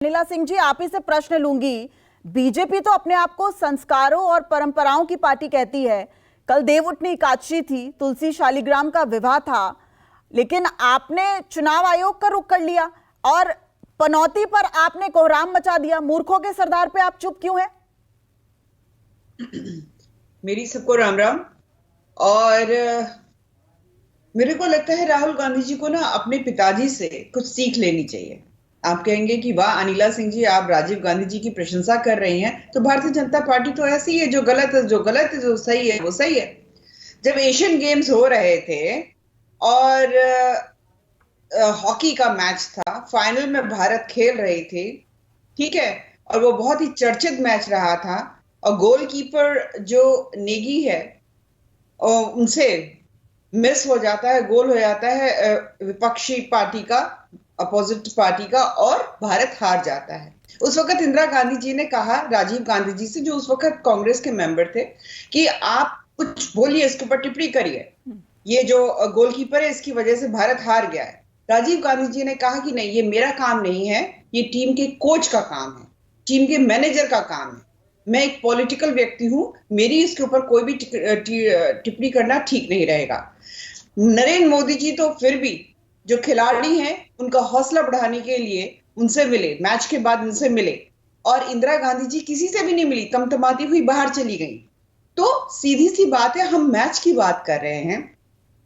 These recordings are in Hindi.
अनिला सिंह जी, आप ही से प्रश्न लूंगी। बीजेपी तो अपने आप को संस्कारों और परंपराओं की पार्टी कहती है। कल देवउठनी एकादशी थी, तुलसी शालिग्राम का विवाह था, लेकिन आपने चुनाव आयोग का रुख कर लिया और पनौती पर आपने कोहराम मचा दिया। मूर्खों के सरदार पे आप चुप क्यों हैं? मेरी सबको राम राम। और मेरे को लगता है राहुल गांधी जी को ना अपने पिताजी से कुछ सीख लेनी चाहिए। आप कहेंगे कि वाह अनिला सिंह जी, आप राजीव गांधी जी की प्रशंसा कर रही हैं, तो भारतीय जनता पार्टी तो ऐसी है, जो गलत है जो गलत है, जो सही है वो सही है। जब एशियन गेम्स हो रहे थे और हॉकी का मैच था, फाइनल में भारत खेल रही थी, ठीक है, और वो बहुत ही चर्चित मैच रहा था, और गोलकीपर जो नेगी है और उनसे मिस हो जाता है, गोल हो जाता है विपक्षी पार्टी का, अपोजिट पार्टी का, और भारत हार जाता है। उस वक्त इंदिरा गांधी जी ने कहा राजीव गांधी जी से, जो उस वक्त कांग्रेस के मेंबर थे, कि आप कुछ बोलिए, इसके ऊपर टिप्पणी करिए, ये जो गोलकीपर है इसकी वजह से भारत हार गया है। राजीव गांधी जी ने कहा कि नहीं, ये मेरा काम नहीं है, ये टीम के कोच का काम है, टीम के मैनेजर का काम है। मैं एक पॉलिटिकल व्यक्ति हूं, मेरी इसके ऊपर कोई भी टिप्पणी करना ठीक नहीं रहेगा। नरेंद्र मोदी जी तो फिर भी जो खिलाड़ी हैं उनका हौसला बढ़ाने के लिए उनसे मिले, मैच के बाद उनसे मिले, और इंदिरा गांधी जी किसी से भी नहीं मिली, तमतमाती हुई बाहर चली गई। तो सीधी सी बात है, हम मैच की बात कर रहे हैं,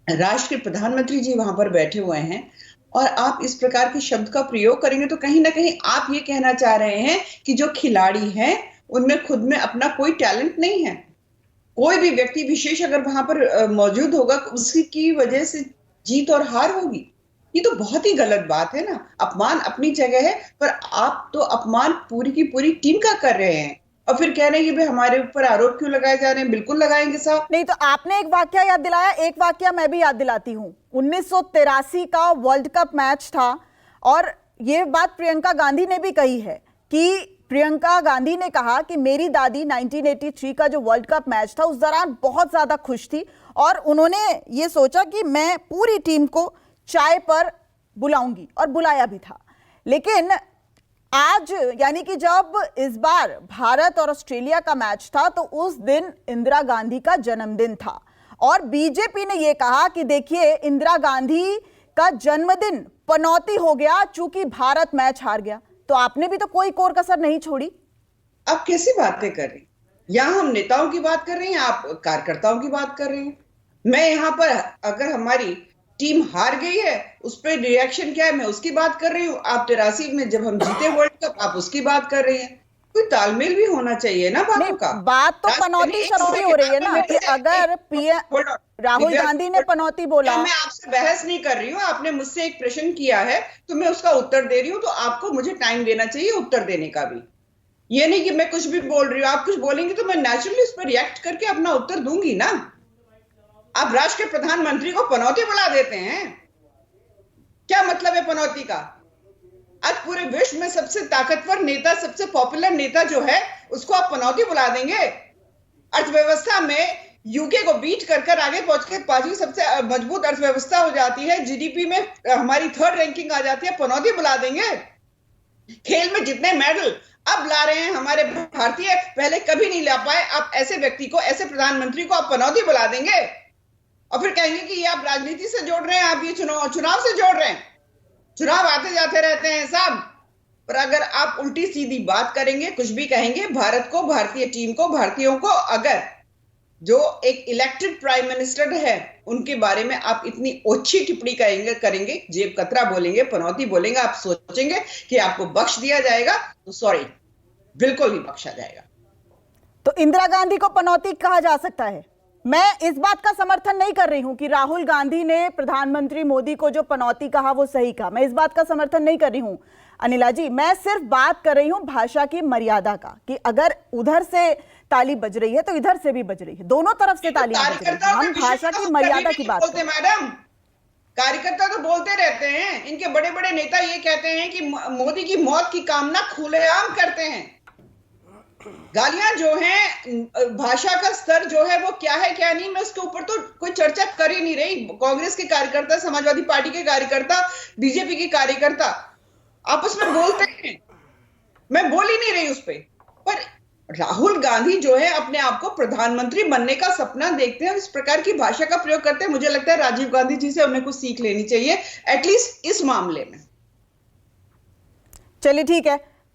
राष्ट्र के प्रधानमंत्री जी वहां पर बैठे हुए हैं, और आप इस प्रकार के शब्द का प्रयोग करेंगे तो कहीं ना कहीं आप ये कहना चाह रहे हैं कि जो खिलाड़ी हैं उनमें खुद में अपना कोई टैलेंट नहीं है। कोई भी व्यक्ति विशेष अगर वहां पर मौजूद होगा, उसकी वजह से जीत और हार होगी। ये तो बहुत ही गलत बात है ना। अपमान अपनी जगह है, पर आप तो अपमान पूरी की पूरी टीम का कर रहे हैं, और फिर कह रहे हैं कि भाई हमारे ऊपर आरोप क्यों लगाए जा रहे हैं। बिल्कुल लगाएंगे साहब। नहीं तो आपने एक वाकया याद दिलाया, एक वाकया मैं भी याद दिलाती हूँ। 1983 का वर्ल्ड कप मैच था, और ये बात प्रियंका गांधी ने भी कही है कि प्रियंका गांधी ने कहा कि मेरी दादी 1983 का जो वर्ल्ड कप मैच था उस दौरान बहुत ज्यादा खुश थी, और उन्होंने ये सोचा कि मैं पूरी टीम को चाय पर बुलाऊंगी, और बुलाया भी था। लेकिन आज यानी कि जब इस बार भारत और ऑस्ट्रेलिया का मैच था, तो उस दिन इंदिरा गांधी का जन्मदिन था, और बीजेपी ने यह कहा कि देखिए इंदिरा गांधी का जन्मदिन पनौती हो गया चूंकि भारत मैच हार गया। तो आपने भी तो कोई कोर कसर नहीं छोड़ी। आप कैसी बातें कर रही हैं? यहां हम नेताओं की बात कर रहे हैं, आप कार्यकर्ताओं की बात कर रहे हैं। मैं यहां पर अगर हमारी टीम हार गई है उस पर रिएक्शन क्या है, मैं उसकी बात कर रही हूँ। आप 83 में जब हम जीते वर्ल्ड कप, आप उसकी बात कर रही हैं। कोई तालमेल भी होना चाहिए ना बातों का। बात तो पनौती शब्द की हो रही है ना, कि अगर राहुल गांधी ने पनौती बोला। मैं आपसे बहस नहीं कर रही हूँ, आपने मुझसे एक प्रश्न किया है तो मैं उसका उत्तर दे रही हूँ, तो आपको मुझे टाइम देना चाहिए उत्तर देने का भी। ये नहीं कि मैं कुछ भी बोल रही हूँ, आप कुछ बोलेंगे तो मैं नेचुरली उस पर रिएक्ट करके अपना उत्तर दूंगी ना। आप राष्ट्र के प्रधानमंत्री को पनौती बुला देते हैं, क्या मतलब है पनौती का? आज पूरे विश्व में सबसे ताकतवर नेता, सबसे पॉपुलर नेता जो है, उसको आप पनौती बुला देंगे? अर्थव्यवस्था में यूके को बीट कर कर आगे पहुंच के 5वीं सबसे मजबूत अर्थव्यवस्था हो जाती है, जीडीपी में हमारी 3rd रैंकिंग आ जाती है, पनौती बुला देंगे? खेल में जितने मेडल अब ला रहे हैं हमारे भारतीय, पहले कभी नहीं ला पाए। आप ऐसे व्यक्ति को, ऐसे प्रधानमंत्री को आप पनौती बुला देंगे, और फिर कहेंगे कि ये आप राजनीति से जोड़ रहे हैं, आप ये चुनाव से जोड़ रहे हैं। चुनाव आते जाते रहते हैं साहब। पर अगर आप उल्टी सीधी बात करेंगे, कुछ भी कहेंगे, भारत को, भारतीय टीम को, भारतीयों को, अगर जो एक इलेक्टेड प्राइम मिनिस्टर है उनके बारे में आप इतनी ओछी टिप्पणी करेंगे, जेब कतरा बोलेंगे, पनौती बोलेंगे, आप सोचेंगे कि आपको बख्श दिया जाएगा, तो सॉरी, बिल्कुल नहीं बख्शा जाएगा। तो इंदिरा गांधी को पनौती कहा जा सकता है? मैं इस बात का समर्थन नहीं कर रही हूं कि राहुल गांधी ने प्रधानमंत्री मोदी को जो पनौती कहा वो सही कहा, मैं इस बात का समर्थन नहीं कर रही हूं अनिला जी। मैं सिर्फ बात कर रही हूं भाषा की मर्यादा का, कि अगर उधर से ताली बज रही है तो इधर से भी बज रही है, दोनों तरफ से तालियां बज रही है। हम भाषा की मर्यादा की बात करते हैं। मैडम, कार्यकर्ता तो बोलते रहते हैं, इनके बड़े बड़े नेता ये कहते हैं कि मोदी की मौत की कामना खुलेआम करते हैं। गालियां जो हैं, भाषा का स्तर जो है वो क्या है क्या नहीं, मैं उसके ऊपर तो कोई चर्चा कर ही नहीं रही। कांग्रेस के कार्यकर्ता, समाजवादी पार्टी के कार्यकर्ता, बीजेपी के कार्यकर्ता आपस में बोलते हैं, मैं बोल ही नहीं रही उस पर राहुल गांधी जो है अपने आप को प्रधानमंत्री बनने का सपना देखते हैं, इस प्रकार की भाषा का प्रयोग करते हैं। मुझे लगता है राजीव गांधी जी से उन्हें कुछ सीख लेनी चाहिए, एटलीस्ट इस मामले में। चलिए ठीक है।